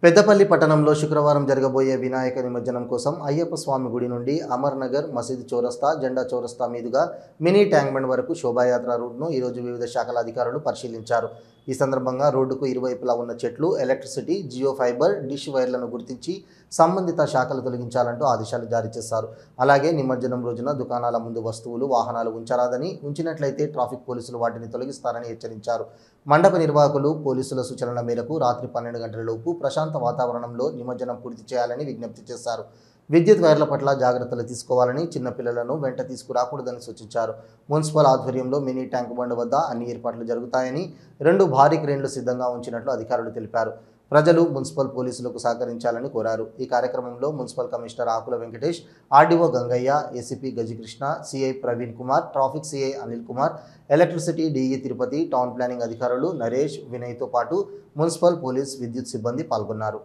పెద్దపల్లి పట్టణంలో శుక్రవారం జరగబోయే వినాయక నిమజ్జనం కోసం అయ్యప్ప స్వామి గుడి నుండి అమర్నగర్ మసీదు చౌరస్తా జెండా చౌరస్తా మీదుగా మినీ ట్యాంక్ బండ్ వరకు శోభాయాత్ర రూట్ను ఈరోజు వివిధ శాఖల అధికారులు పరిశీలించారు. ఈ సందర్భంగా రోడ్డుకు ఇరువైపులా ఉన్న చెట్లు, ఎలక్ట్రిసిటీ, జియో ఫైబర్, డిష్ వైర్లను గుర్తించి సంబంధిత శాఖలు తొలగించాలంటూ ఆదేశాలు జారీ చేశారు. అలాగే నిమజ్జనం రోజున దుకాణాల ముందు వస్తువులు, వాహనాలు ఉంచరాదని, ఉంచినట్లయితే ట్రాఫిక్ పోలీసులు వాటిని తొలగిస్తారని హెచ్చరించారు. మండప నిర్వాహకులు పోలీసుల సూచనల మేరకు రాత్రి 12 గంటలలోపు ప్రశాంత వాతావరణంలో నిమజ్జనం పూర్తి చేయాలని విజ్ఞప్తి చేశారు. విద్యుత్ వైర్ల పట్ల జాగ్రత్తలు తీసుకోవాలని, చిన్నపిల్లలను వెంట తీసుకురాకూడదని సూచించారు. మున్సిపల్ ఆధ్వర్యంలో మినీ ట్యాంక్ బండ్ వద్ద అన్ని ఏర్పాట్లు జరుగుతాయని, 2 భారీ క్రేన్లు సిద్ధంగా ఉంచినట్లు అధికారులు తెలిపారు. ప్రజలు మున్సిపల్ పోలీసులకు సహకరించాలని కోరారు. ఈ కార్యక్రమంలో municipal commissioner Akula Venkatesh, RDO Gangaiah, ACP Gajikrishna, CI Praveen Kumar, traffic CI Anil Kumar, electricity DE Tirupati, town planning అధికారులు నరేష్, వినయ్తో పాటు మున్సిపల్, పోలీస్, విద్యుత్ సిబ్బంది పాల్గొన్నారు.